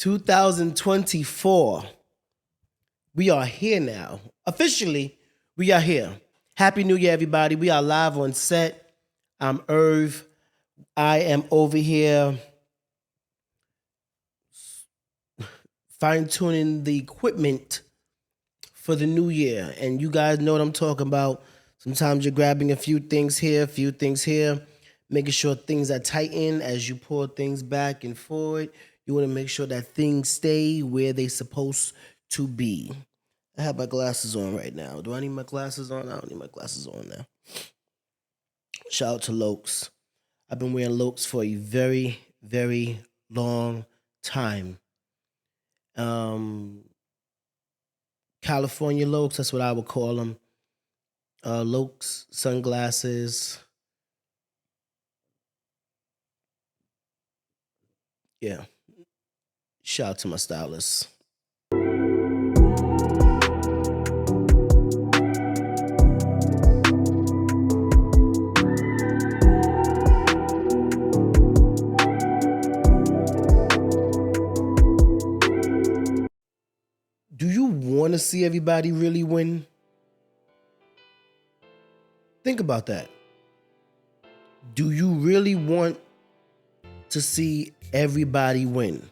2024. We are here now. Officially, we are here. Happy New Year, everybody. We are live on set. I'm Irv. I am over here fine tuning the equipment for the new year. And you guys know what I'm talking about. Sometimes you're grabbing a few things here, making sure things are tightened as you pull things back and forward. You want to make sure that things stay where they're supposed to be. I have my glasses on right now. Do I need my glasses on? I don't need my glasses on now. Shout out to Lokes. I've been wearing Lokes for a very, very long time. California Lokes, that's what I would call them. Lokes, sunglasses. Yeah. Shout out to my stylist. Do you want to see everybody really win? Think about that. Do you really want to see everybody win?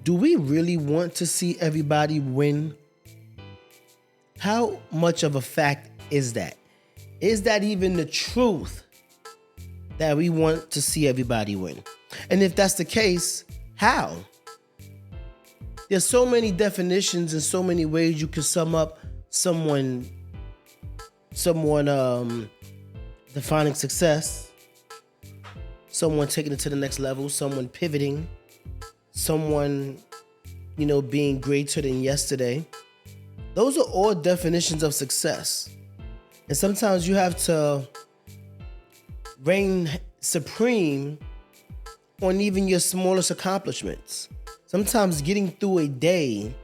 Do we really want to see everybody win? How much of a fact is that? Is that even the truth that we want to see everybody win? And if that's the case, how? There's so many definitions and so many ways you can sum up someone defining success, someone taking it to the next level, someone pivoting, someone, being greater than yesterday. Those are all definitions of success. And sometimes you have to reign supreme on even your smallest accomplishments. Sometimes getting through a day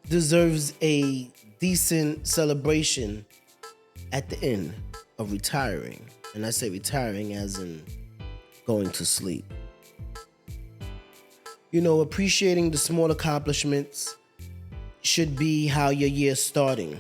deserves a decent celebration at the end of retiring. And I say retiring as in going to sleep. Appreciating the small accomplishments should be how your year's starting.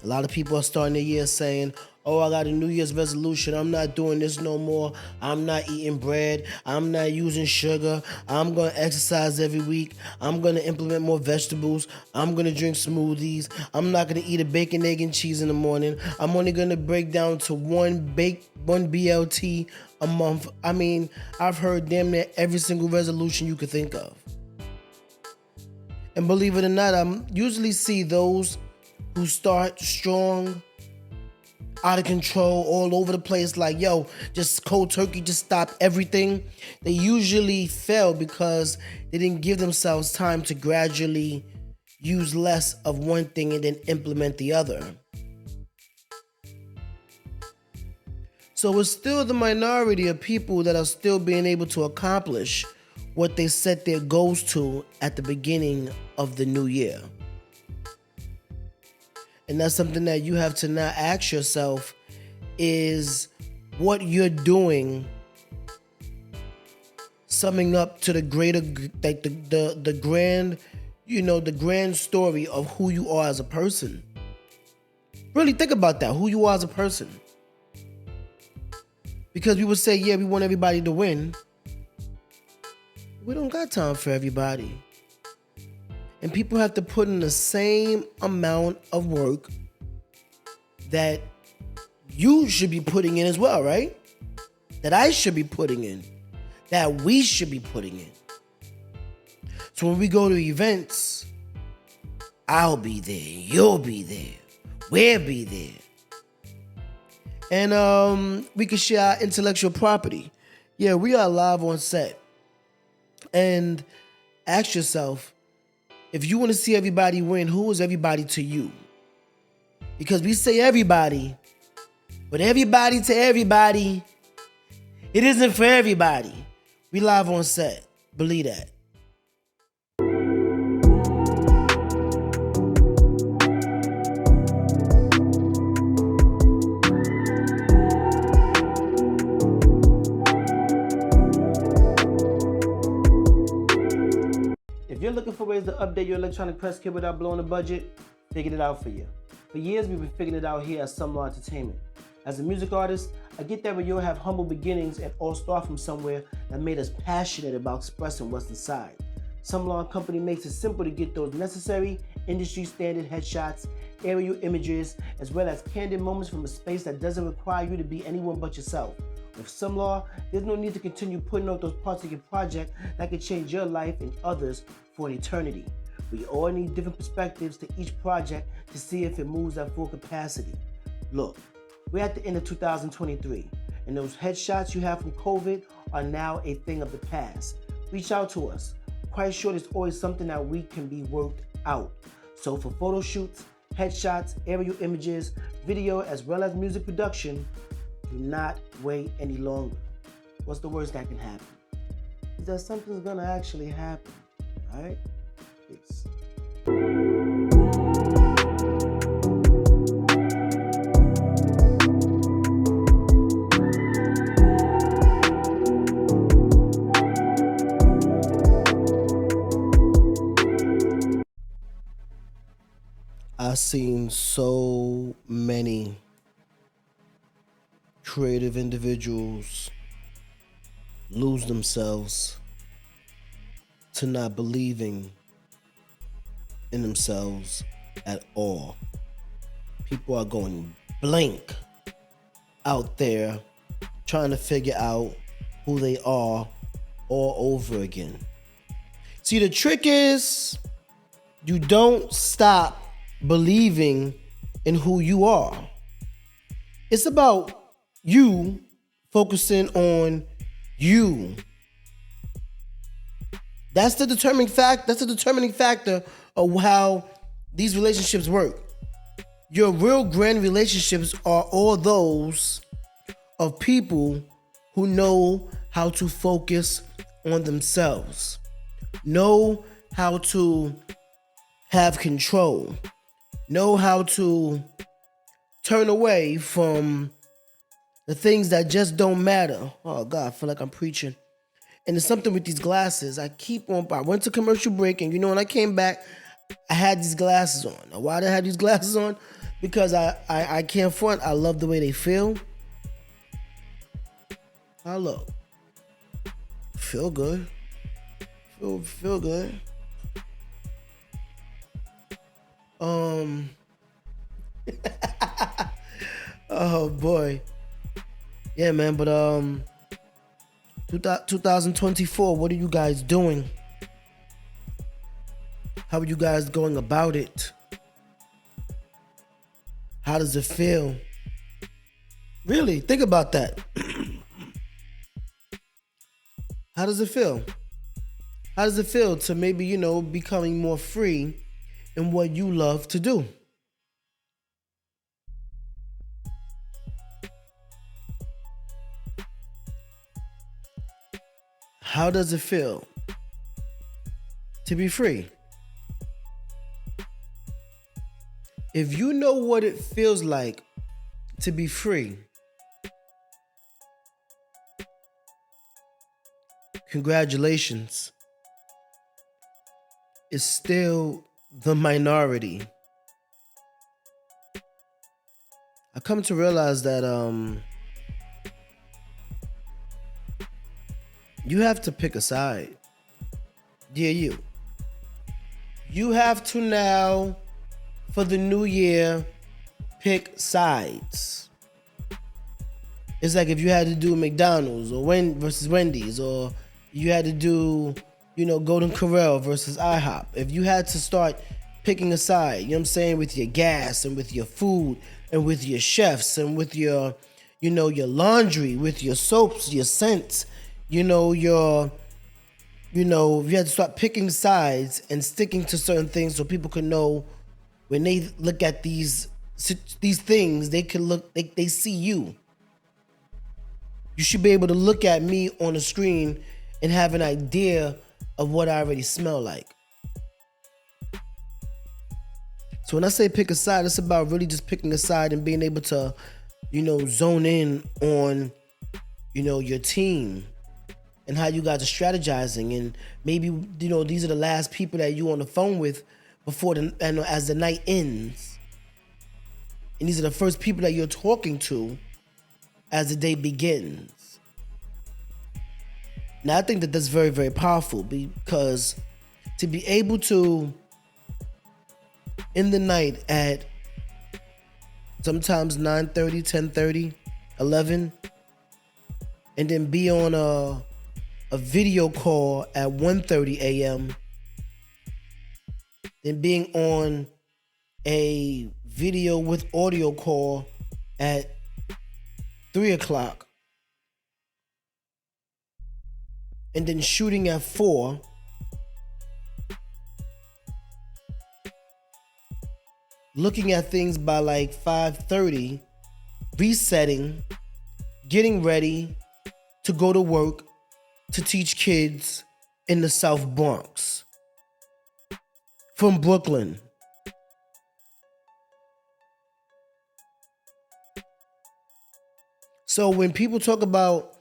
A lot of people are starting their year saying, oh, I got a New Year's resolution. I'm not doing this no more. I'm not eating bread. I'm not using sugar. I'm going to exercise every week. I'm going to implement more vegetables. I'm going to drink smoothies. I'm not going to eat a bacon, egg, and cheese in the morning. I'm only going to break down to one BLT a month. I mean, I've heard damn near every single resolution you could think of. And believe it or not, I usually see those who start strong, out of control, all over the place, like, yo, just cold turkey, just stop everything. They usually fail because they didn't give themselves time to gradually use less of one thing and then implement the other. So it's still the minority of people that are still being able to accomplish what they set their goals to at the beginning of the new year. And that's something that you have to now ask yourself, is what you're doing summing up to the greater, like the grand, the grand story of who you are as a person? Really think about that, who you are as a person. Because we would say, yeah, we want everybody to win. We don't got time for everybody. And people have to put in the same amount of work that you should be putting in as well, right? That I should be putting in. That we should be putting in. So when we go to events, I'll be there, you'll be there, we'll be there. And we can share our intellectual property. Yeah, we are live on set. And ask yourself, if you want to see everybody win, who is everybody to you? Because we say everybody, but everybody to everybody, it isn't for everybody. We live on set. Believe that. you're looking for ways to update your electronic press kit without blowing the budget, figured it out for you. For years, we've been figuring it out here at Some Law Entertainment. As a music artist, I get that we all have humble beginnings and all start from somewhere that made us passionate about expressing what's inside. Some Law Company makes it simple to get those necessary industry standard headshots, aerial images, as well as candid moments from a space that doesn't require you to be anyone but yourself. With Some Law, there's no need to continue putting out those parts of your project that could change your life and others for an eternity. We all need different perspectives to each project to see if it moves at full capacity. Look, we're at the end of 2023, and those headshots you have from COVID are now a thing of the past. Reach out to us. Quite sure there's always something that we can be worked out. So for photo shoots, headshots, aerial images, video, as well as music production, do not wait any longer. What's the worst that can happen? Is that something's gonna actually happen, all right? Peace. I've seen so many creative individuals lose themselves to not believing in themselves at all. People are going blank out there trying to figure out who they are all over again. See, the trick is you don't stop believing in who you are. It's about you focusing on you. That's the determining factor of how these relationships work. Your real grand relationships are all those of people who know how to focus on themselves, know how to have control, know how to turn away from the things that just don't matter. Oh God, I feel like I'm preaching. And there's something with these glasses. I went to commercial break, and when I came back, I had these glasses on. Now, why did I have these glasses on? Because I can't front. I love the way they feel. I look. Feel good. Feel good. Oh boy. Yeah, man, but 2024, what are you guys doing? How are you guys going about it? How does it feel? Really, think about that. How does it feel? How does it feel to maybe, becoming more free in what you love to do? How does it feel to be free? If you know what it feels like to be free, congratulations. It's still the minority. I come to realize that you have to pick a side. Yeah, you. You have to now, for the new year, pick sides. It's like if you had to do McDonald's or versus Wendy's, or you had to do, Golden Corral versus IHOP. If you had to start picking a side, with your gas and with your food and with your chefs and with your, your laundry, with your soaps, your scents, if you had to start picking sides and sticking to certain things so people could know when they look at these things, they see you. You should be able to look at me on the screen and have an idea of what I already smell like. So when I say pick a side, it's about really just picking a side and being able to, zone in on, your team. and how you guys are strategizing, and maybe these are the last people that you on the phone with before and as the night ends, and these are the first people that you're talking to as the day begins. Now I think that that's very, very powerful, because to be able to in the night at sometimes 9:30, 10:30, 11, and then be on a video call at 1:30 a.m., then being on a video with audio call at 3 o'clock, and then shooting at 4, looking at things by like 5:30, resetting, getting ready to go to work to teach kids in the South Bronx from Brooklyn. So when people talk about,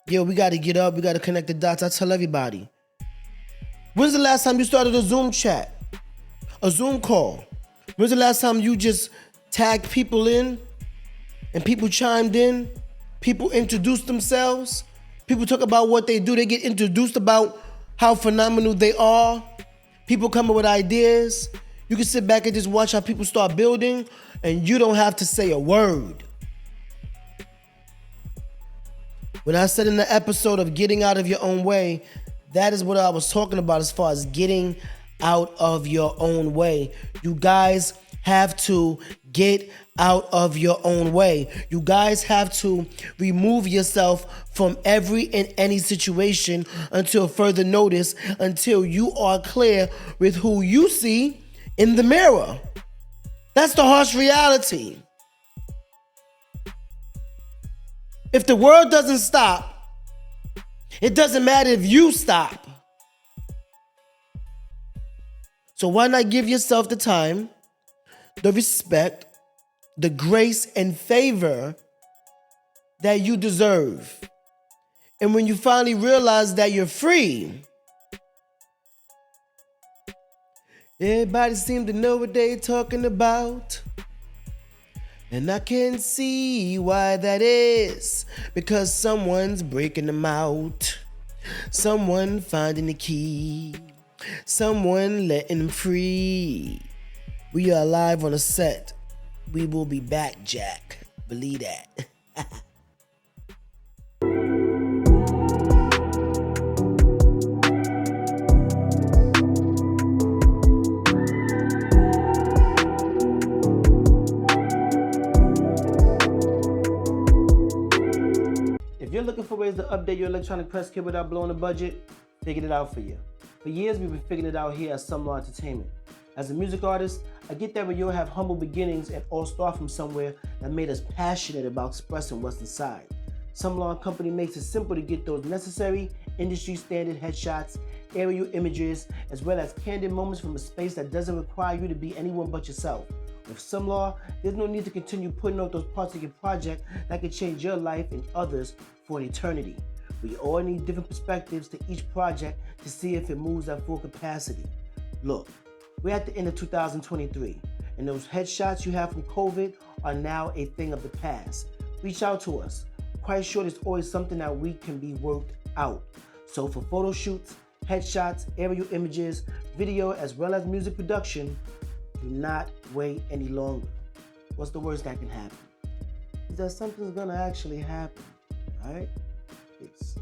we got to get up, we got to connect the dots, I tell everybody, when's the last time you started a Zoom chat, a Zoom call? When's the last time you just tagged people in and people chimed in? People introduced themselves. People talk about what they do. They get introduced about how phenomenal they are. People come up with ideas. You can sit back and just watch how people start building, and you don't have to say a word. When I said in the episode of getting out of your own way, that is what I was talking about as far as getting out of your own way. You guys have to get out of your own way. You guys have to remove yourself from every and any situation until further notice, until you are clear with who you see in the mirror. That's the harsh reality. If the world doesn't stop, it doesn't matter if you stop. So why not give yourself the time, the respect, the grace and favor that you deserve? And when you finally realize that you're free, everybody seems to know what they're talking about. And I can see why that is, because someone's breaking them out. Someone finding the key. Someone letting them free. We are live on a set. We will be back, Jack. Believe that. If you're looking for ways to update your electronic press kit without blowing the budget, figured it out for you. For years, we've been figuring it out here at Some Law Entertainment. As a music artist, I get that we all have humble beginnings and all start from somewhere that made us passionate about expressing what's inside. Some Law Company makes it simple to get those necessary industry standard headshots, aerial images, as well as candid moments from a space that doesn't require you to be anyone but yourself. With Some Law, there's no need to continue putting out those parts of your project that could change your life and others for an eternity. We all need different perspectives to each project to see if it moves at full capacity. Look, we're at the end of 2023, and those headshots you have from COVID are now a thing of the past. Reach out to us. Quite sure there's always something that we can be worked out. So for photo shoots, headshots, aerial images, video, as well as music production, do not wait any longer. What's the worst that can happen? Is that something's gonna actually happen, all right? Peace.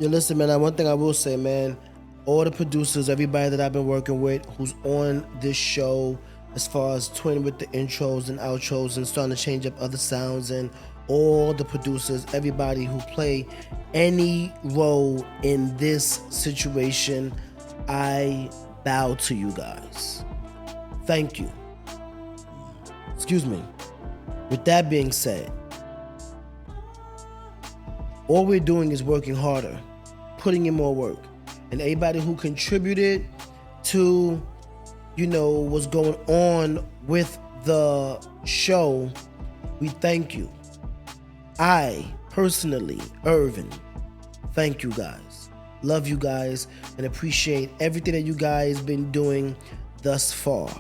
Yo, listen, man, one thing I will say, man, all the producers, everybody that I've been working with who's on this show, as far as toying with the intros and outros and starting to change up other sounds, and all the producers, everybody who play any role in this situation, I bow to you guys. Thank you. Excuse me. With that being said, All we're doing is working harder, putting in more work. And everybody who contributed to, what's going on with the show, we thank you. I personally, Irven, thank you guys. Love you guys and appreciate everything that you guys been doing thus far.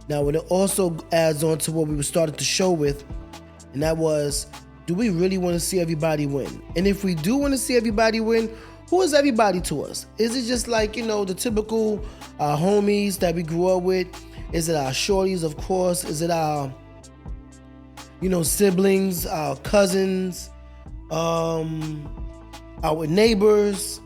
Now, it also adds on to what we were starting the show with, and that was, do we really want to see everybody win? And if we do want to see everybody win, who is everybody to us? Is it just like, the typical homies that we grew up with? Is it our shorties, of course? Is it our, siblings, our cousins, our neighbors?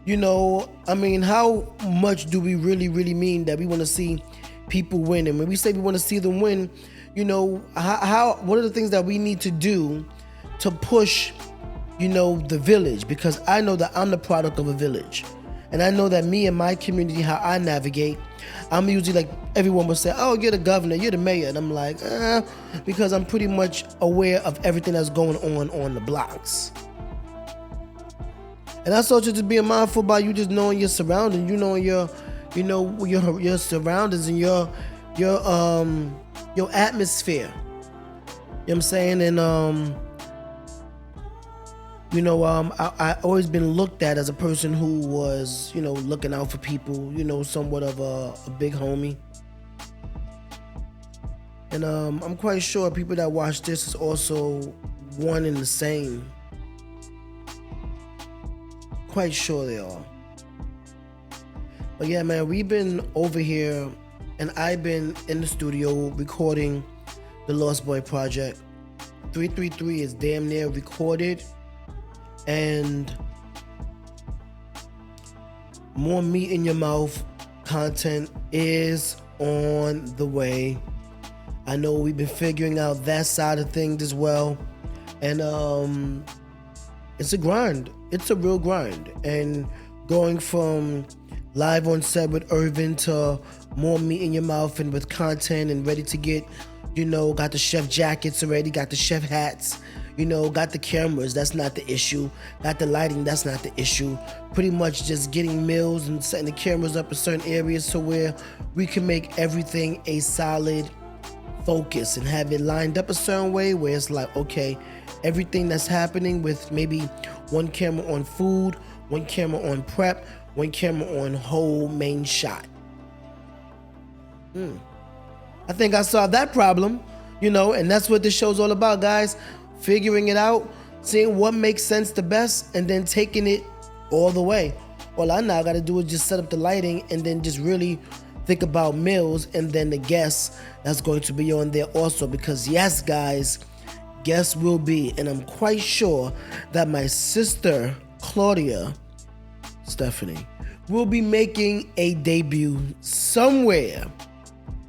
How much do we really mean that we want to see people win? And when we say we want to see them win, what are the things that we need to do to push, the village? Because I know that I'm the product of a village. And I know that me and my community, how I navigate, I'm usually like, everyone will say, oh, you're the governor, you're the mayor. And I'm like, because I'm pretty much aware of everything that's going on the blocks. And that's also just being mindful about you just knowing your surroundings, your surroundings and your atmosphere. You know what I'm saying? And I always been looked at as a person who was, looking out for people, somewhat of a big homie. And I'm quite sure people that watch this is also one and the same. Quite sure they are. But yeah, man, we've been over here and I've been in the studio recording the Lost Boy project. 333 is damn near recorded, and more meat in your mouth content is on the way. I know we've been figuring out that side of things as well, and it's a grind. It's a real grind. And going from live on set with Irven to more meat in your mouth and with content and ready to get, got the chef jackets already, got the chef hats, got the cameras, that's not the issue. Got the lighting, that's not the issue. Pretty much just getting meals and setting the cameras up in certain areas to where we can make everything a solid focus and have it lined up a certain way where it's like, okay, everything that's happening with maybe one camera on food, one camera on prep, one camera on whole main shot. I think I solved that problem, and that's what this show's all about, guys. Figuring it out, seeing what makes sense the best, and then taking it all the way. All I now got to do is just set up the lighting and then just really think about meals and then the guests that's going to be on there also. Because yes, guys, guests will be, and I'm quite sure that my sister Claudia Stephanie will be making a debut somewhere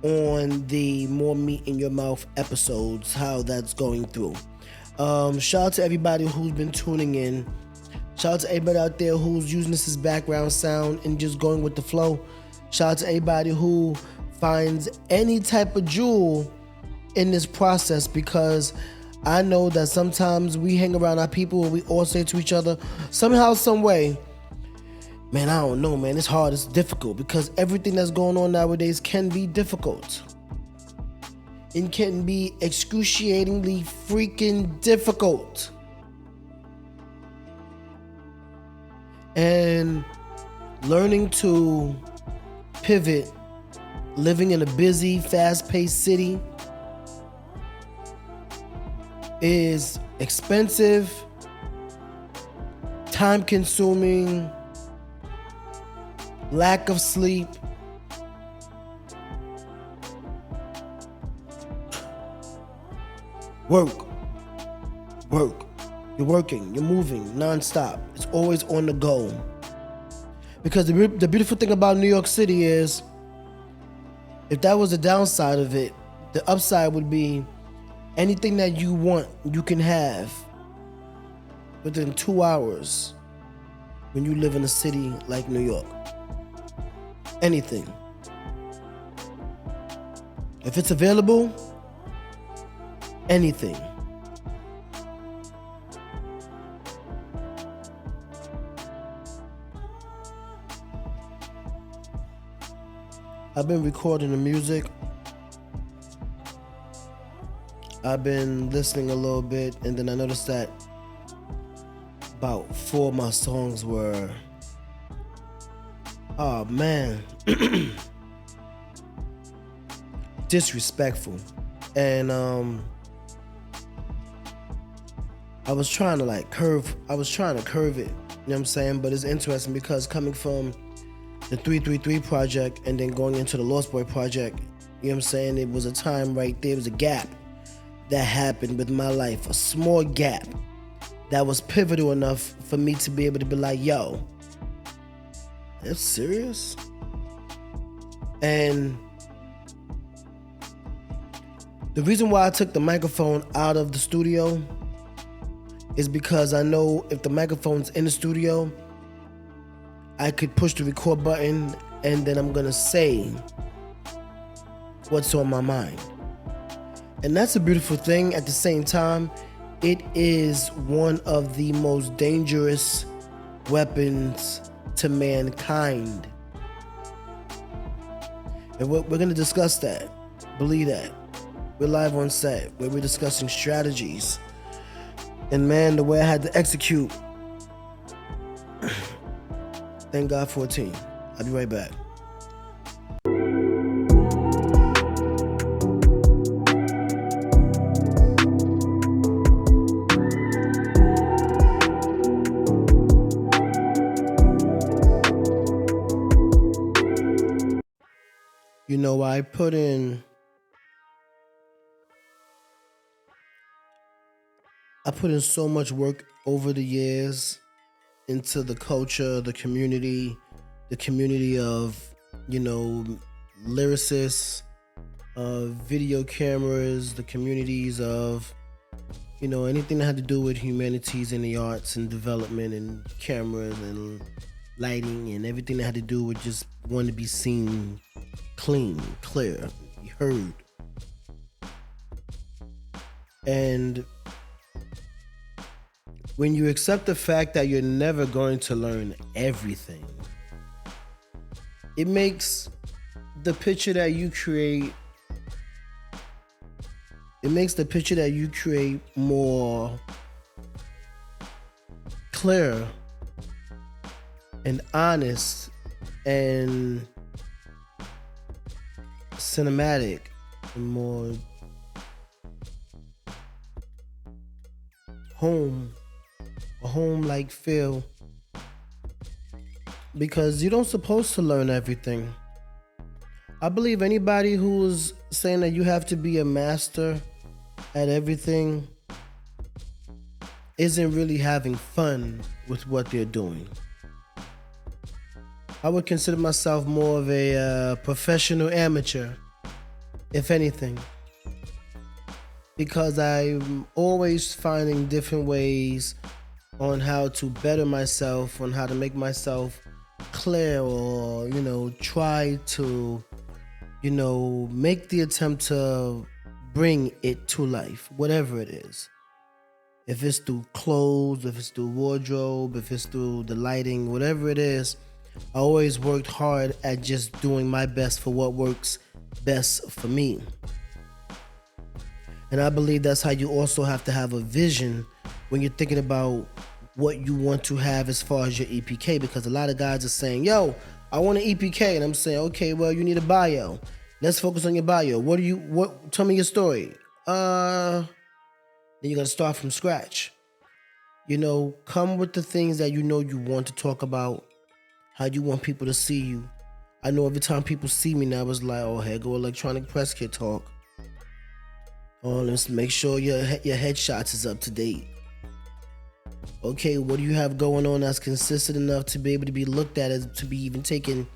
on the More Meat in Your Mouth episodes, how that's going through. Shout out to everybody who's been tuning in. Shout out to everybody out there who's using this as background sound and just going with the flow. Shout out to everybody who finds any type of jewel in this process, because I know that sometimes we hang around our people and we all say to each other, somehow, some way, man, I don't know, man, it's hard, it's difficult, because everything that's going on nowadays can be difficult. It can be excruciatingly freaking difficult. And learning to pivot, living in a busy, fast-paced city is expensive, time-consuming, lack of sleep. Work. You're working, you're moving nonstop. It's always on the go. Because the beautiful thing about New York City is, if that was the downside of it, the upside would be anything that you want, you can have within 2 hours when you live in a city like New York. Anything. If it's available, anything. I've been recording the music. I've been listening a little bit, and then I noticed that about 4 of my songs were, oh man, disrespectful. And I was trying to curve it, you know what I'm saying? But it's interesting because coming from the 333 project and then going into the Lost Boy project, you know what I'm saying? It was a time right there, it was a gap that happened with my life, a small gap that was pivotal enough for me to be able to be like, yo, that's serious? And the reason why I took the microphone out of the studio is because I know if the microphone's in the studio, I could push the record button and then I'm gonna say what's on my mind. And that's a beautiful thing. At the same time, it is one of the most dangerous weapons to mankind. And we're gonna discuss that. Believe that. We're live on set where we're discussing strategies. And man, the way I had to execute, thank God for a team. I'll be right back. You know, I put in so much work over the years into the culture, the community of, you know, lyricists, video cameras, the communities of, you know, anything that had to do with humanities and the arts and development and cameras and lighting and everything that had to do with just wanting to be seen clean, clear, be heard. And when you accept the fact that you're never going to learn everything, it makes the picture that you create, more clear and honest and cinematic and more a home-like feel, because you don't supposed to learn everything. I believe anybody who's saying that you have to be a master at everything isn't really having fun with what they're doing. I would consider myself more of a professional amateur, if anything, because I'm always finding different ways on how to better myself, on how to make myself clear, or, you know, try to, you know, make the attempt to bring it to life, whatever it is. If it's through clothes, if it's through wardrobe, if it's through the lighting, whatever it is, I always worked hard at just doing my best for what works best for me. And I believe that's how you also have to have a vision when you're thinking about what you want to have as far as your EPK, because a lot of guys are saying, yo, I want an EPK. And I'm saying, okay, well, you need a bio. Let's focus on your bio. Tell me your story. Then you got to start from scratch. You know, come with the things that you know you want to talk about, how you want people to see you. I know every time people see me now, it's like, oh, here go electronic press kit talk. Oh, let's make sure your headshots is up to date. Okay, what do you have going on that's consistent enough to be able to be looked at, as to be even taken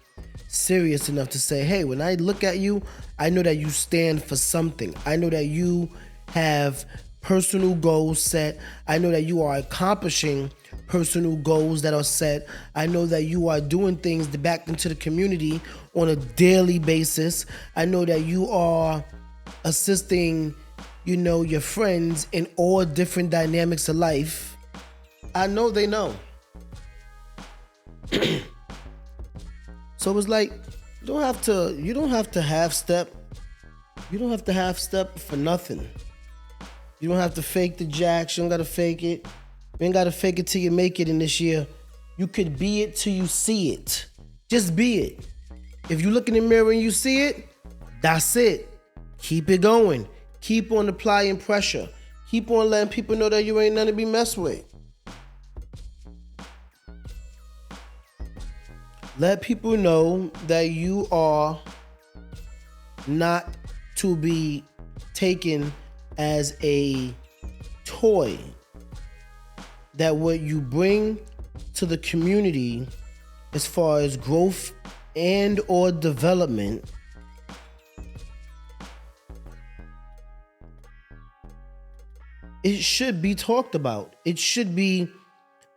serious enough to say, hey, when I look at you, I know that you stand for something. I know that you have personal goals set. I know that you are accomplishing personal goals that are set. I know that you are doing things to back into the community on a daily basis. I know that you are assisting, you know, your friends in all different dynamics of life. I know they know. So it was like, You don't have to half step. You don't have to half step for nothing. You don't have to fake the jacks. You don't gotta fake it. You ain't gotta fake it till you make it in this year. You could be it till you see it. Just be it. If you look in the mirror and you see it, that's it. Keep it going. Keep on applying pressure. Keep on letting people know that you ain't nothing to be messed with. Let people know that you are not to be taken as a toy. That what you bring to the community as far as growth and or development it should be talked about. It should be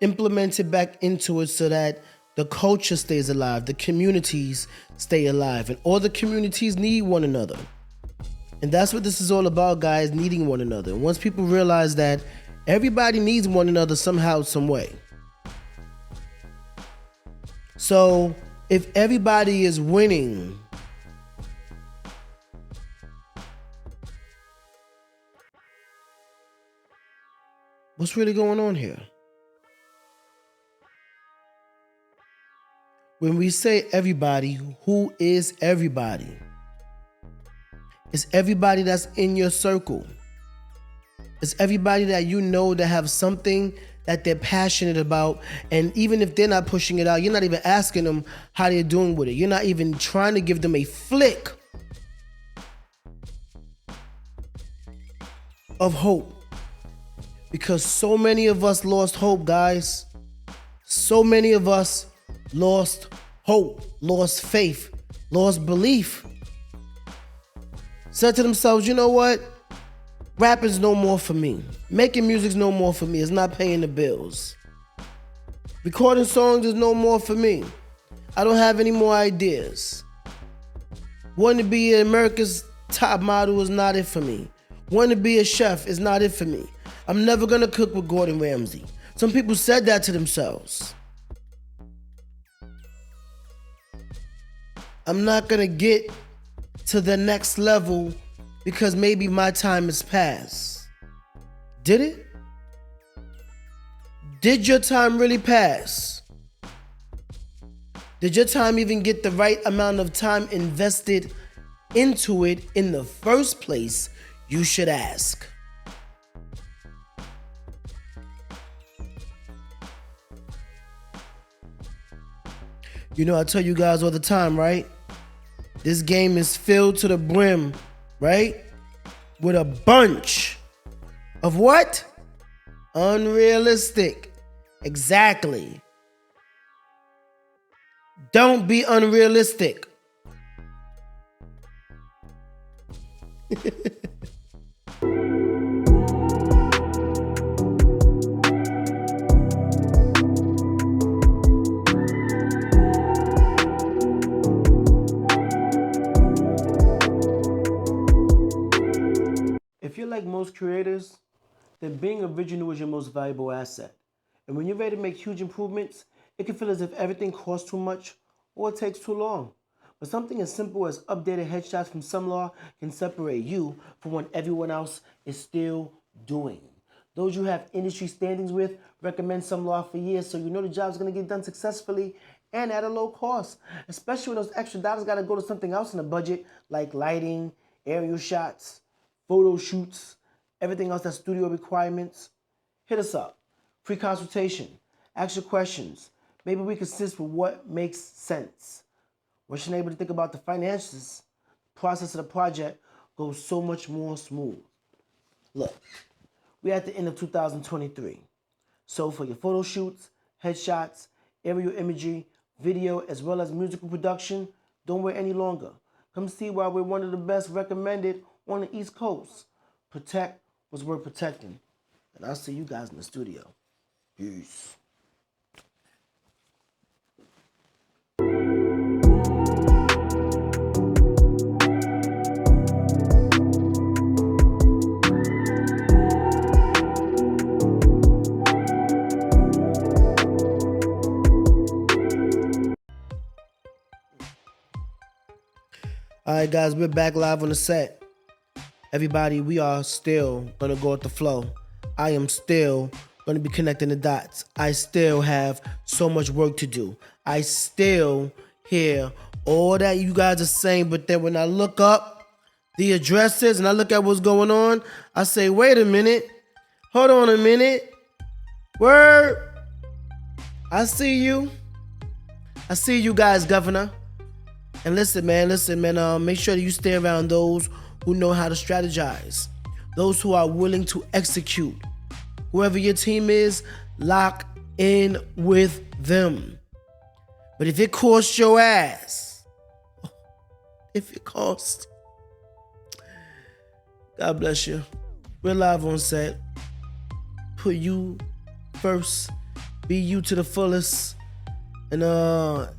implemented back into it so that the culture stays alive, the communities stay alive, and all the communities need one another. And that's what this is all about, guys, needing one another. And once people realize that everybody needs one another somehow, some way. So if everybody is winning, what's really going on here? When we say everybody, who is everybody? It's everybody that's in your circle. It's everybody that you know that have something that they're passionate about. And even if they're not pushing it out, you're not even asking them how they're doing with it. You're not even trying to give them a flick of hope. Because so many of us lost hope, guys. So many of us lost hope, lost faith, lost belief. Said to themselves, you know what? Rapping's no more for me. Making music's no more for me. It's not paying the bills. Recording songs is no more for me. I don't have any more ideas. Wanting to be America's top model is not it for me. Wanting to be a chef is not it for me. I'm never gonna cook with Gordon Ramsay. Some people said that to themselves. I'm not gonna get to the next level because maybe my time has passed. Did it? Did your time really pass? Did your time even get the right amount of time invested into it in the first place? You should ask. You know, I tell you guys all the time, right? This game is filled to the brim, right? With a bunch of what? Unrealistic. Exactly. Don't be unrealistic. If you're like most creators, then being original is your most valuable asset. And when you're ready to make huge improvements, it can feel as if everything costs too much or it takes too long. But something as simple as updated headshots from some law can separate you from what everyone else is still doing. Those you have industry standings with recommend some law for years so you know the job's going to get done successfully and at a low cost. Especially when those extra dollars got to go to something else in the budget like lighting, aerial shots, photo shoots, everything else that's studio requirements. Hit us up. Free consultation. Ask your questions. Maybe we can assist with what makes sense. Once you're able to think about the finances, the process of the project goes so much more smooth. Look, we're at the end of 2023. So for your photo shoots, headshots, aerial imagery, video, as well as musical production, don't wait any longer. Come see why we're one of the best recommended on the East Coast. Protect what's worth protecting. And I'll see you guys in the studio. Peace. All right, guys, we're back live on the set. Everybody, we are still gonna go with the flow. I am still gonna be connecting the dots. I still have so much work to do. I still hear all that you guys are saying, but then when I look up the addresses and I look at what's going on, I say, wait a minute, hold on a minute. Word, I see you. I see you guys, Governor. And listen, man, make sure that you stay around those who know how to strategize, those who are willing to execute. Whoever your team is, lock in with them. But if it costs your ass, if it costs, God bless you. We're live on set. Put you first. Be you to the fullest. And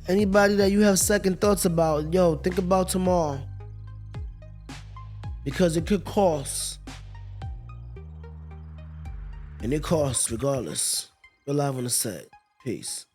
anybody that you have second thoughts about, yo, think about tomorrow. Because it could cost. And it costs regardless. We're live on the set. Peace.